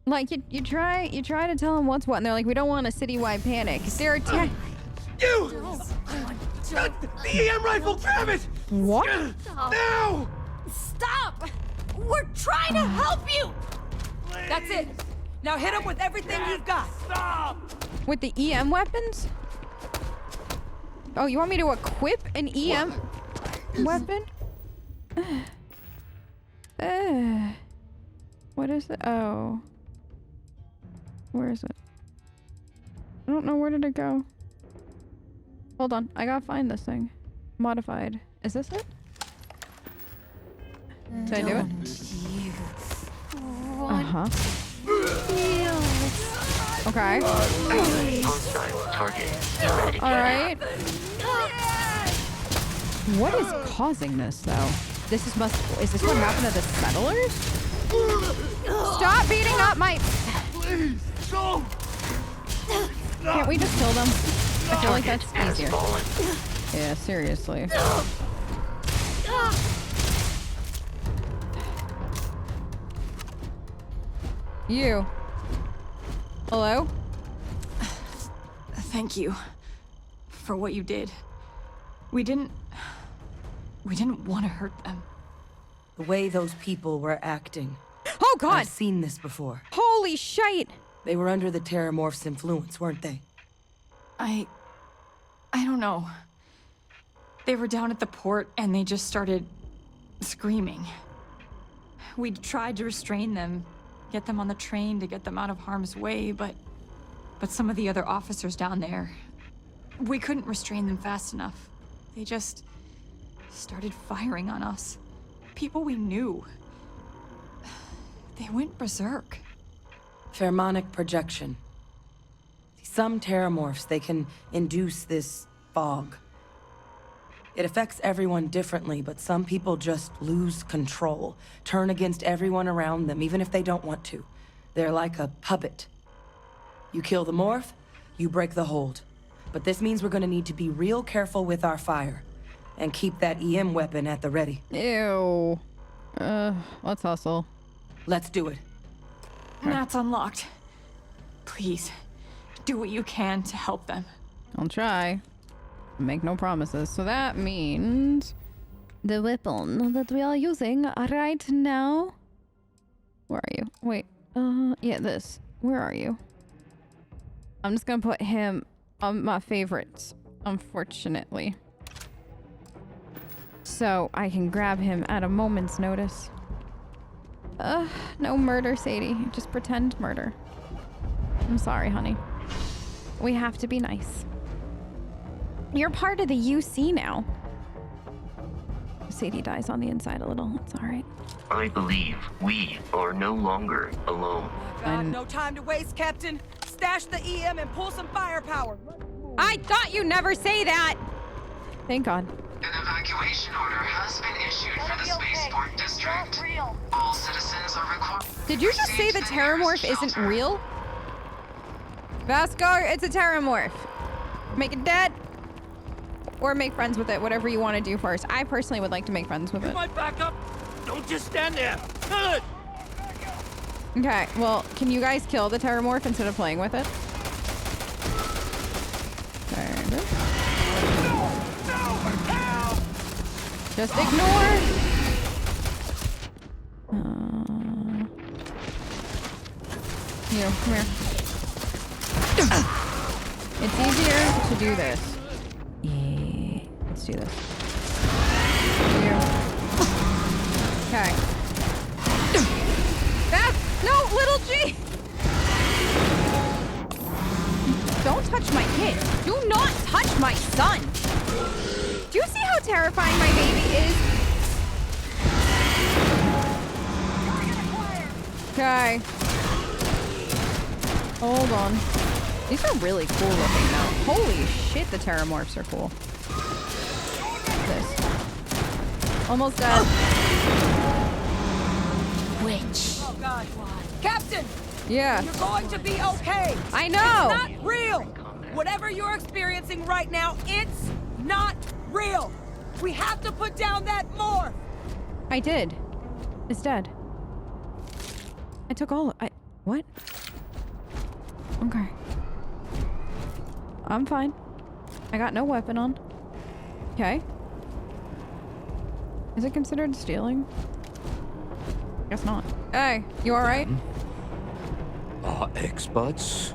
Like, you try to tell them what's what, and they're like, we don't want a citywide panic. They're attack. You! The EM rifle, grab it! What? Now! Stop! We're trying to help you! That's it. Now hit him with everything you've got. Stop! With the EM weapons? Oh, you want me to equip an EM weapon? What is it? Oh. Where is it? I don't know. Where did it go? Hold on. I gotta find this thing. Modified. Is this it? Did I do it? Uh-huh. Okay. Alright. What is causing this, though? Is this what happened to the settlers? Stop beating up my... Please, don't! Can't we just kill them? I feel like that's easier. Yeah, seriously. You. Hello? Thank you for what you did. We didn't want to hurt them. The way those people were acting. Oh God! I've seen this before. Holy shite! They were under the Terrormorphs' influence, weren't they? I don't know. They were down at the port and they just started screaming. We tried to restrain them, get them on the train to get them out of harm's way, but some of the other officers down there, we couldn't restrain them fast enough. They just started firing on us. People we knew. They went berserk. Pheromonic projection. Some Terrormorphs, they can induce this fog. It affects everyone differently, but some people just lose control, turn against everyone around them, even if they don't want to. They're like a puppet. You kill the morph, you break the hold. But this means we're gonna need to be real careful with our fire, and keep that EM weapon at the ready. Ew. Let's hustle. Let's do it. That's unlocked. Please, do what you can to help them. I'll try. Make no promises. So that means the weapon that we are using right now. Where are you? Wait. Yeah, this. Where are you? I'm just gonna put him on my favorites, unfortunately. So I can grab him at a moment's notice. No murder, Sadie. Just pretend murder. I'm sorry, honey. We have to be nice. You're part of the UC now. Sadie dies on the inside a little. It's all right. I believe we are no longer alone. God, no time to waste, Captain. Stash the EM and pull some firepower. I thought you'd never say that! Thank God. An evacuation order has been issued for the Spaceport district. All citizens are required. Did you just say the Terrormorph isn't real? Vasco, it's a Terrormorph. Make it dead. Or make friends with it, whatever you want to do first. I personally would like to make friends with it. My backup! Don't just stand there! Good! Okay, well, can you guys kill the Terrormorph instead of playing with it? There it is. Just ignore. You, come here. It's easier to do this. Yeah, let's do this. You. Okay. No, little G! Don't touch my kid. Do not touch my son. Do you see how terrifying my baby is? Okay. Hold on. These are really cool looking now. Holy shit, the Terrormorphs are cool. This. Almost dead. Witch. Oh God. Captain! Yeah. You're going to be okay. I know. It's not real. Whatever you're experiencing right now, it's not real. We have to put down that morph. I did. It's dead. I took all. What? Okay. I'm fine. I got no weapon on. Okay. Is it considered stealing? Guess not. Hey, you alright? Our experts?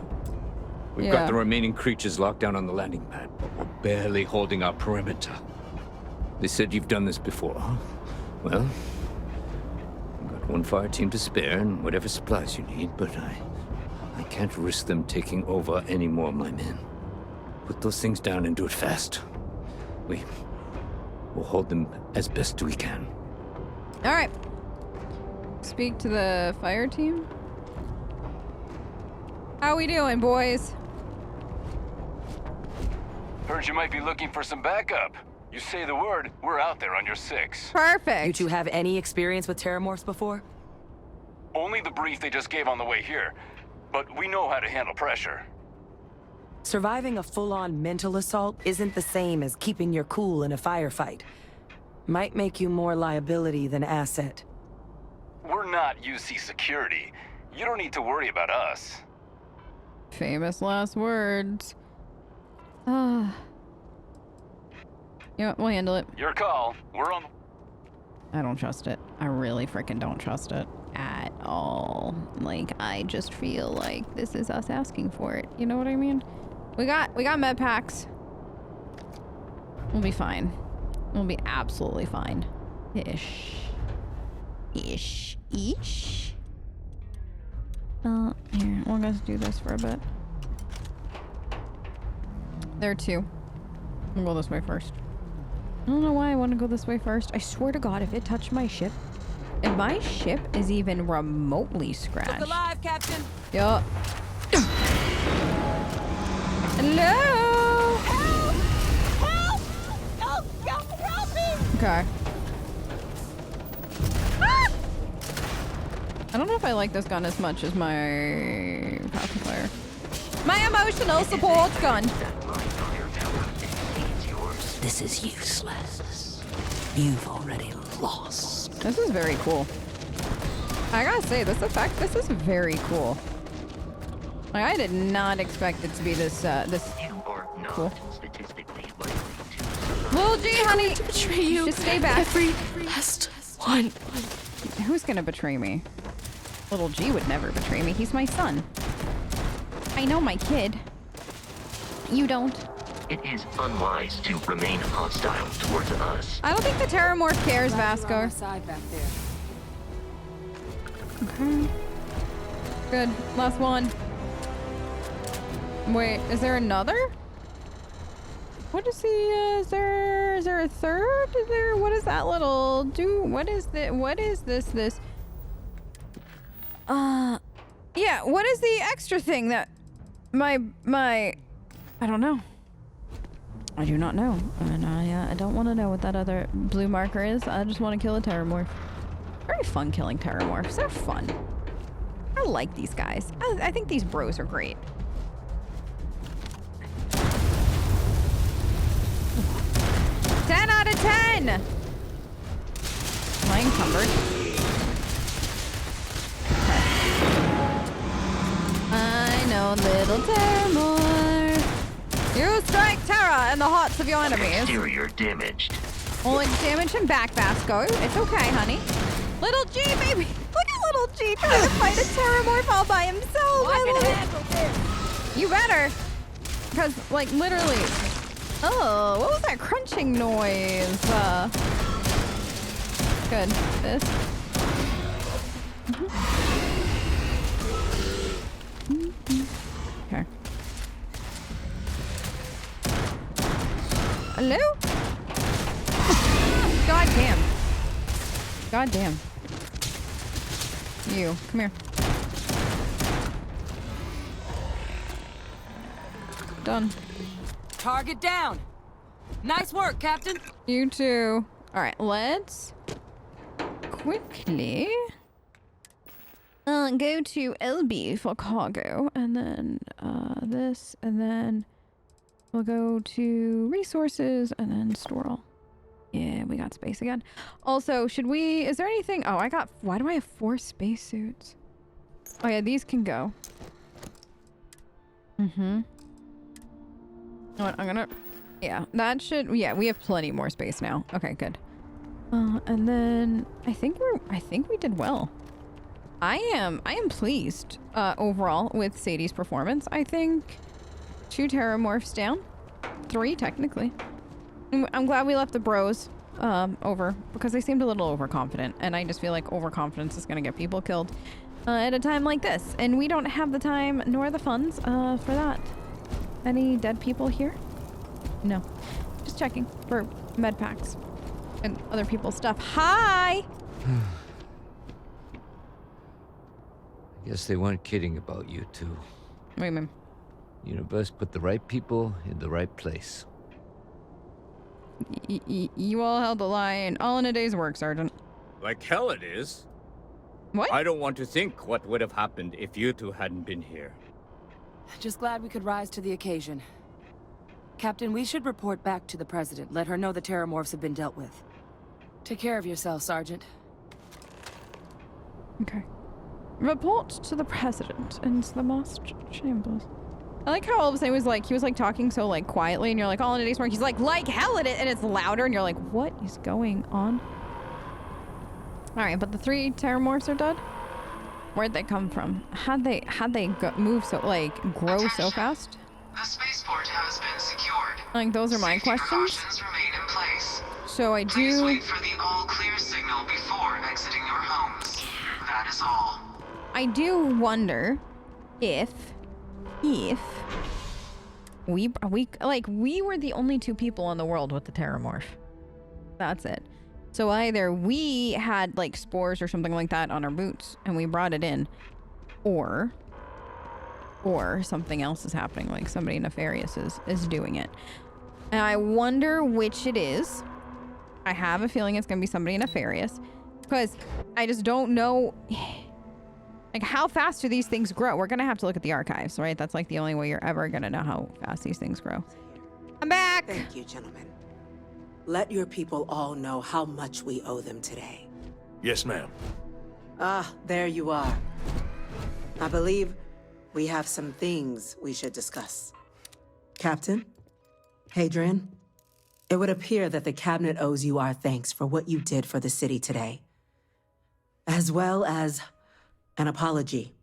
We've Yeah. got the remaining creatures locked down on the landing pad, but we're barely holding our perimeter. They said you've done this before, huh? Well, I've got one fire team to spare and whatever supplies you need, but I can't risk them taking over any more of my men. Put those things down and do it fast. We'll hold them as best we can. Alright. Speak to the fire team. How we doing, boys? Heard you might be looking for some backup. You say the word, we're out there on your 6. Perfect. You two have any experience with Terrormorphs before? Only the brief they just gave on the way here. But we know how to handle pressure. Surviving a full-on mental assault isn't the same as keeping your cool in a firefight. Might make you more liability than asset. We're not UC security. You don't need to worry about us. Famous last words. Ah. Yeah, we'll handle it. Your call. We're on. I don't trust it. I really freaking don't trust it at all. Like, I just feel like this is us asking for it. You know what I mean? We got med packs. We'll be fine. We'll be absolutely fine. Ish. Ish. Ish. Here, we're gonna do this for a bit. There are 2. We'll go this way first. I don't know why I want to go this way first. I swear to God, if it touched my ship, if my ship is even remotely scratched. Look alive, Captain! Yup. Hello? Help! Help! Oh, God, help me! Okay. Ah! I don't know if I like this gun as much as my pacifier. My emotional support gun. This is useless. You've already lost. This is very cool. I gotta say, this effect, this is very cool. Like, I did not expect it to be this, this cool. Little G, honey! Betray you. Just stay back. Every last one. Who's gonna betray me? Little G would never betray me. He's my son. I know my kid. You don't. It is unwise to remain hostile towards us. I don't think the Terrormorph cares, Vasco. Side back there. Okay. Good. Last one. Wait, is there another? What is the, is there a third? What is that little what is this? Yeah, what is the extra thing that I don't know. I do not know. And I don't want to know what that other blue marker is. I just want to kill a Terrormorph. Very fun killing Terrormorphs. They're fun. I like these guys. I think these bros are great. Out of 10! Am I encumbered? Okay. I know, little Terrormorph. You strike terror in the hearts of your enemies. Exterior damaged. Only damage him back, Vasco. It's okay, honey. Little G, baby. Look at little G trying to fight a Terrormorph all by himself. You better. Because, like, literally... Oh, what was that crunching noise? Good. This. Okay. Hello? God damn. God damn. You, come here. Done. Target down. Nice work, Captain. You too. All right, let's quickly go to LB for cargo, and then this, and then we'll go to resources, and then store all. Yeah, we got space again. Also, should we? Is there anything? Oh, why do I have 4 spacesuits? Oh yeah, these can go. Mm-hmm. I'm gonna... Yeah, that should... Yeah, we have plenty more space now. Okay, good. And then I think we did well. I am pleased overall with Sadie's performance. I think 2 Terrormorphs down. 3 technically. I'm glad we left the bros over because they seemed a little overconfident, and I just feel like overconfidence is gonna get people killed at a time like this, and we don't have the time nor the funds for that. Any dead people here? No. Just checking for med packs and other people's stuff. Hi! I guess they weren't kidding about you two. Wait a minute. Universe put the right people in the right place. You all held the line all in a day's work, Sergeant. Like hell it is. What? I don't want to think what would have happened if you two hadn't been here. Just glad we could rise to the occasion. Captain, we should report back to the President. Let her know the Terrormorphs have been dealt with. Take care of yourself, Sergeant. Okay. Report to the President into the Master Chambers. I like how all of a sudden he was like talking so like quietly, and you're like, all in a day's work. He's like hell it is, and it's louder, and you're like, what is going on? All right, but the 3 Terrormorphs are dead. Where'd they come from? How'd they move so grow so fast? The spaceport has been secured. Like those are my Safety questions. precautions remain in place. So I Please do. wait for the all clear signal before exiting your homes. That is all. I do wonder if we were the only 2 people in the world with the Terrormorph. That's it. So either we had like spores or something like that on our boots and we brought it in, or something else is happening, like somebody nefarious is doing it. And I wonder which it is. I have a feeling it's gonna be somebody nefarious because I just don't know. Like, how fast do these things grow? We're gonna have to look at the archives, right? That's like the only way you're ever gonna know how fast these things grow. I'm back! Thank you, gentlemen. Let your people all know how much we owe them today. Yes, ma'am. Ah, there you are. I believe we have some things we should discuss. Captain, Hadrian, it would appear that the Cabinet owes you our thanks for what you did for the city today, as well as an apology.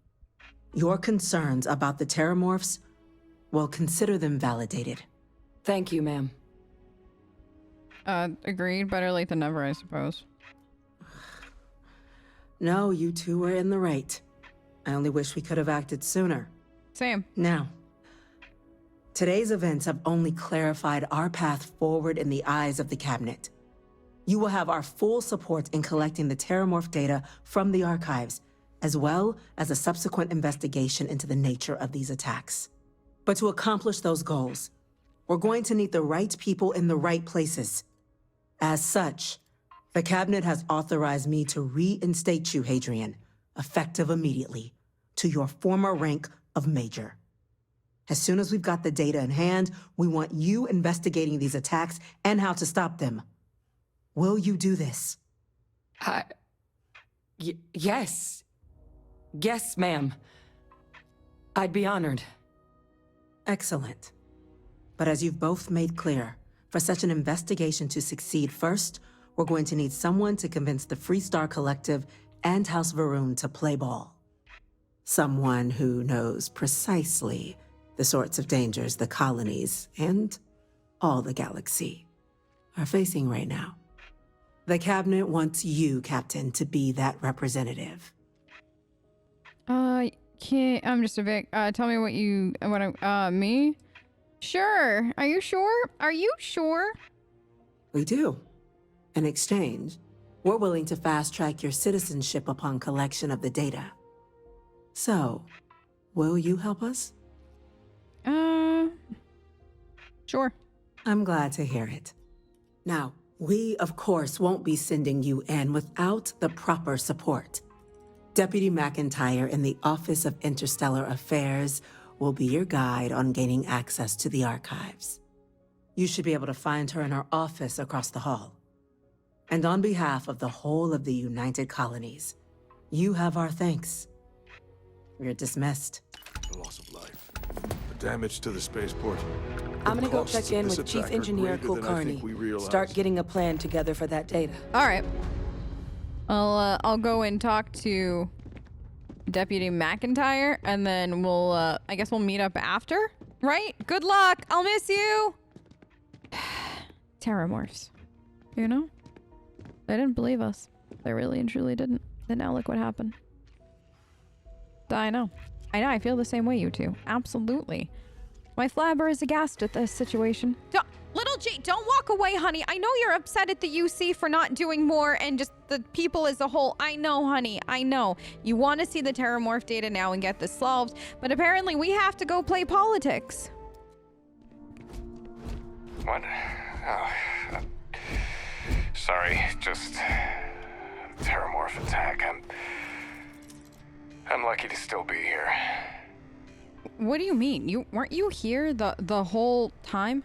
Your concerns about the Terrormorphs, well, consider them validated. Thank you, ma'am. Agreed. Better late than never, I suppose. No, you two were in the right. I only wish we could have acted sooner. Same. Now, today's events have only clarified our path forward in the eyes of the Cabinet. You will have our full support in collecting the Terrormorph data from the archives, as well as a subsequent investigation into the nature of these attacks. But to accomplish those goals, we're going to need the right people in the right places. As such, the Cabinet has authorized me to reinstate you, Hadrian, effective immediately, to your former rank of Major. As soon as we've got the data in hand, we want you investigating these attacks and how to stop them. Will you do this? Yes. Yes, ma'am. I'd be honored. Excellent. But as you've both made clear, for such an investigation to succeed, first, we're going to need someone to convince the Freestar Collective and House Varun to play ball. Someone who knows precisely the sorts of dangers the colonies and all the galaxy are facing right now. The Cabinet wants you, Captain, to be that representative. I'm just a bit, tell me me? Sure. Are you sure? Are you sure? We do. In exchange, we're willing to fast-track your citizenship upon collection of the data. So, will you help us? Sure. I'm glad to hear it. Now, we, of course, won't be sending you in without the proper support. Deputy McIntyre in the Office of Interstellar Affairs will be your guide on gaining access to the archives. You should be able to find her in her office across the hall. And on behalf of the whole of the United Colonies, you have our thanks. You're dismissed. The loss of life. The damage to the spaceport. I'm gonna go costs check of in this with Chief attack are Engineer greater than I think Kulkarni. we realize. Start getting a plan together for that data. All right. I'll go and talk to Deputy McIntyre, and then we'll, I guess we'll meet up after, right? Good luck. I'll miss you. Terrormorphs. You know? They didn't believe us. They really and truly didn't. And now look what happened. I know. I feel the same way, you two. Absolutely. My flabber is aghast at this situation. Little G, don't walk away, honey. I know you're upset at the UC for not doing more and just the people as a whole. I know, honey. I know. You want to see the Terrormorph data now and get this solved, but apparently we have to go play politics. What? Oh, sorry, just Terrormorph attack. I'm lucky to still be here. What do you mean? Weren't you here the whole time?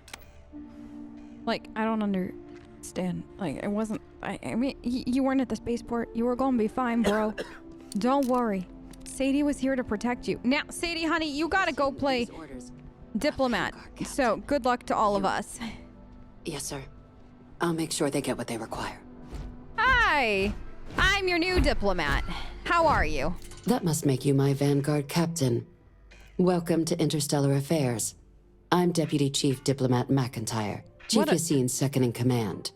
Like, I don't understand. Like, it wasn't... I mean, you weren't at the spaceport. You were gonna be fine, bro. Don't worry. Sadie was here to protect you. Now, Sadie, honey, you gotta go play diplomat. So, good luck to all of us. Yes, sir. I'll make sure they get what they require. Hi! I'm your new diplomat. How are you? That must make you my Vanguard captain. Welcome to Interstellar Affairs. I'm Deputy Chief Diplomat McIntyre. Chief Yassine's second in command.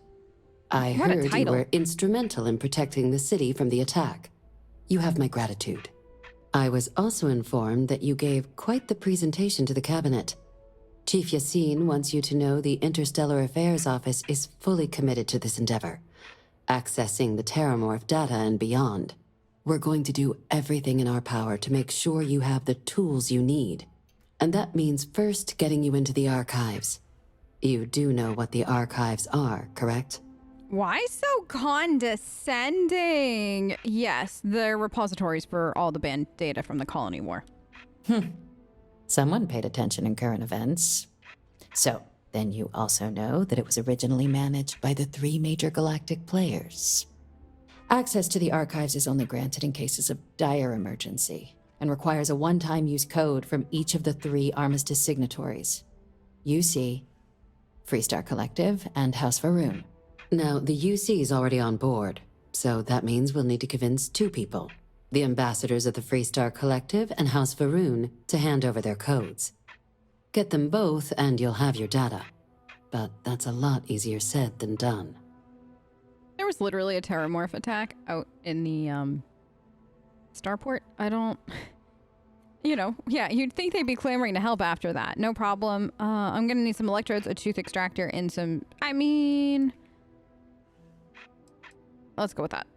I heard you were instrumental in protecting the city from the attack. You have my gratitude. I was also informed that you gave quite the presentation to the cabinet. Chief Yassine wants you to know the Interstellar Affairs Office is fully committed to this endeavor, accessing the Terrormorph data and beyond. We're going to do everything in our power to make sure you have the tools you need. And that means first getting you into the archives. You do know what the archives are, correct? Why so condescending? Yes, they're repositories for all the banned data from the Colony War. Someone paid attention in current events. So, then you also know that it was originally managed by the 3 major galactic players. Access to the archives is only granted in cases of dire emergency, and requires a one-time use code from each of the 3 armistice signatories. UC, Freestar Collective, and House Varun. Now, the UC is already on board, so that means we'll need to convince 2 people. The ambassadors of the Freestar Collective and House Varun to hand over their codes. Get them both and you'll have your data. But that's a lot easier said than done. There was literally a Terrormorph attack out in the, Starport. I don't... You know, yeah, you'd think they'd be clamoring to help after that. No problem. I'm gonna need some electrodes, a tooth extractor, and some... I mean... Let's go with that.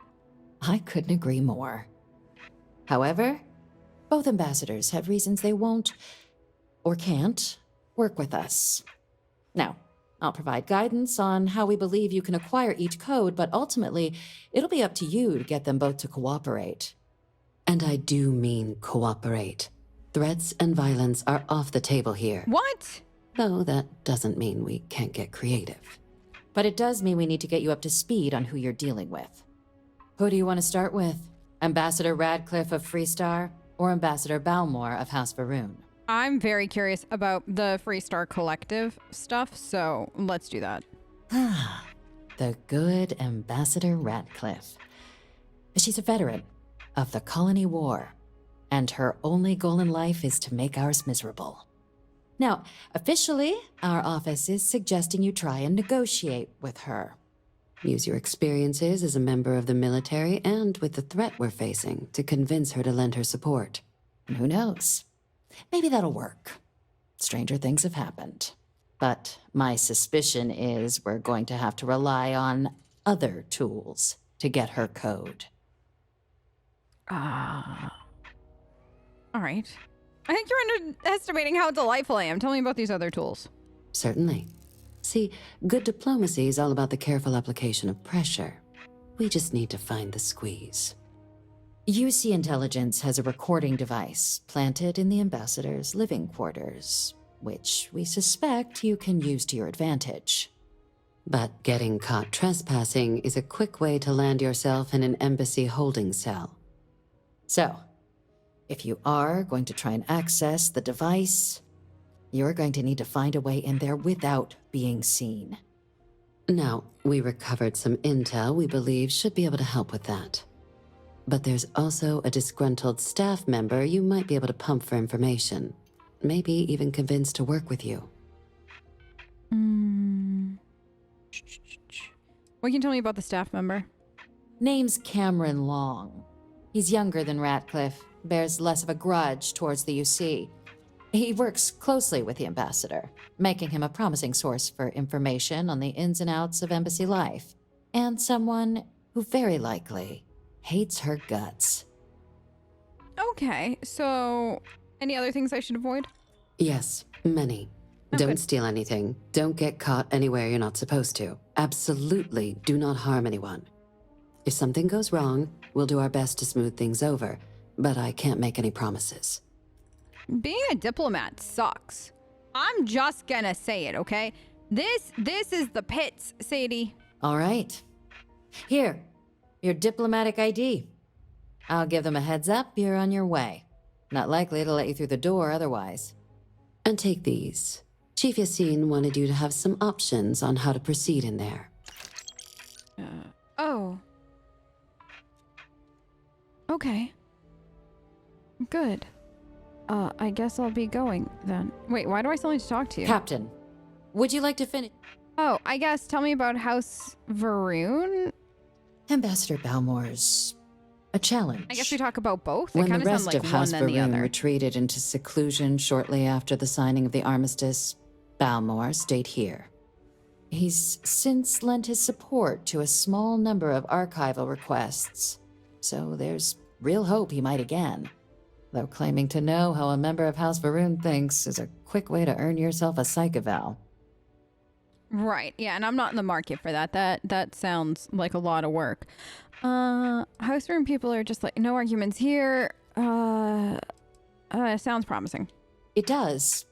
I couldn't agree more. However, both ambassadors have reasons they won't, or can't, work with us. Now, I'll provide guidance on how we believe you can acquire each code, but ultimately, it'll be up to you to get them both to cooperate. And I do mean cooperate. Threats and violence are off the table here. What? Though that doesn't mean we can't get creative. But it does mean we need to get you up to speed on who you're dealing with. Who do you want to start with? Ambassador Radcliffe of Freestar, or Ambassador Balmore of House Varun? I'm very curious about the Freestar Collective stuff, so let's do that. The good Ambassador Radcliffe. She's a veteran of the Colony War, and her only goal in life is to make ours miserable. Now, officially, our office is suggesting you try and negotiate with her. Use your experiences as a member of the military and with the threat we're facing to convince her to lend her support. And who knows? Maybe that'll work. Stranger things have happened. But my suspicion is we're going to have to rely on other tools to get her code. All right. I think you're underestimating how delightful I am. Tell me about these other tools. Certainly. See, good diplomacy is all about the careful application of pressure. We just need to find the squeeze. UC Intelligence has a recording device planted in the ambassador's living quarters, which we suspect you can use to your advantage. But getting caught trespassing is a quick way to land yourself in an embassy holding cell. So, If you are going to try and access the device, you're going to need to find a way in there without being seen. Now, we recovered some intel we believe should be able to help with that. But there's also a disgruntled staff member you might be able to pump for information. Maybe even convince to work with you. What can you tell me about the staff member? Name's Cameron Long. He's younger than Ratcliffe, bears less of a grudge towards the UC. He works closely with the ambassador, making him a promising source for information on the ins and outs of embassy life, and someone who very likely hates her guts. Okay, so any other things I should avoid? Yes, many. Don't steal anything. Don't get caught anywhere you're not supposed to. Absolutely do not harm anyone. If something goes wrong, we'll do our best to smooth things over, but I can't make any promises. Being a diplomat sucks. I'm just gonna say it, okay? This is the pits, Sadie. All right. Here, your diplomatic ID. I'll give them a heads up, you're on your way. Not likely to let you through the door otherwise. And take these. Chief Yassine wanted you to have some options on how to proceed in there. Oh. Okay. Good. I guess I'll be going then. Wait, why do I still need to talk to you? Captain, would you like to finish? Oh, I guess tell me about House Varun. Ambassador Balmore's a challenge. I guess we talk about both. When the rest of House Varun retreated into seclusion shortly after the signing of the armistice, Balmore stayed here. He's since lent his support to a small number of archival requests, so there's real hope he might again. Though claiming to know how a member of House Varun thinks is a quick way to earn yourself a psych eval. Right, yeah, and I'm not in the market for that. That sounds like a lot of work. House Varun people are just like, no arguments here. Sounds promising. It does,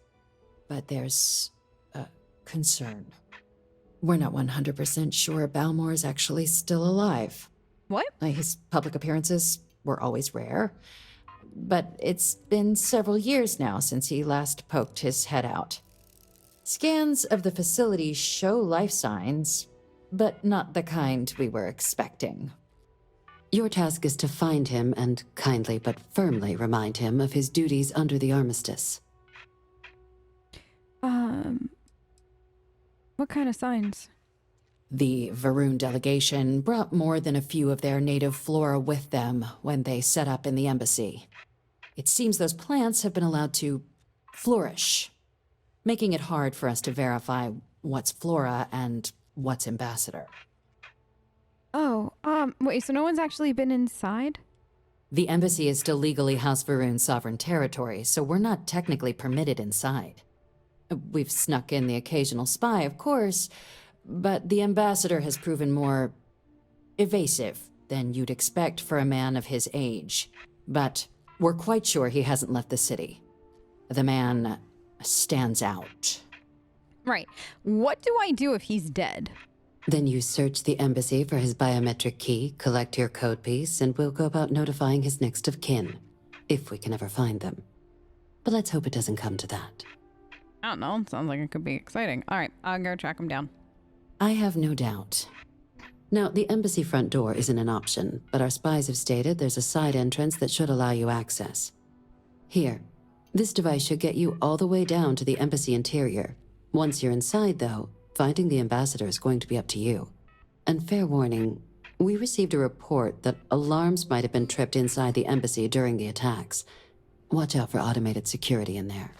but there's a concern. We're not 100% sure Balmore's actually still alive. What? His public appearances were always rare, but it's been several years now since he last poked his head out. Scans of the facility show life signs, but not the kind we were expecting. Your task is to find him and kindly but firmly remind him of his duties under the armistice. What kind of signs? The Varun delegation brought more than a few of their native flora with them when they set up in the embassy. It seems those plants have been allowed to flourish, making it hard for us to verify what's flora and what's ambassador. Oh, wait, so no one's actually been inside? The embassy is still legally House Varun's sovereign territory, so we're not technically permitted inside. We've snuck in the occasional spy, of course, but the ambassador has proven more evasive than you'd expect for a man of his age. But we're quite sure he hasn't left the city. The man stands out. Right. What do I do if he's dead? Then you search the embassy for his biometric key, collect your code piece, and we'll go about notifying his next of kin, if we can ever find them. But let's hope it doesn't come to that. I don't know. Sounds like it could be exciting. All right, I'll go track him down. I have no doubt. Now, the embassy front door isn't an option, but our spies have stated there's a side entrance that should allow you access. Here, this device should get you all the way down to the embassy interior. Once you're inside, though, finding the ambassador is going to be up to you. And fair warning, we received a report that alarms might have been tripped inside the embassy during the attacks. Watch out for automated security in there.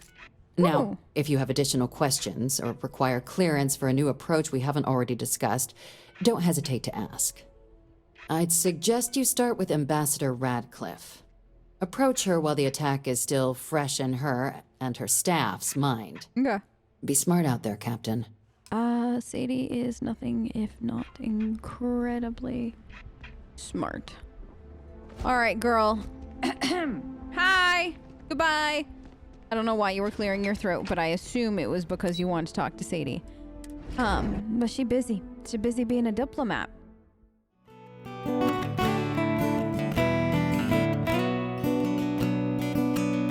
Now, if you have additional questions or require clearance for a new approach we haven't already discussed, don't hesitate to ask. I'd suggest you start with Ambassador Radcliffe. Approach her while the attack is still fresh in her and her staff's mind. Okay. Be smart out there, Captain. Sadie is nothing if not incredibly smart. All right, girl. Hi. Goodbye. I don't know why you were clearing your throat, but I assume it was because you wanted to talk to Sadie. But she's busy. She's busy being a diplomat.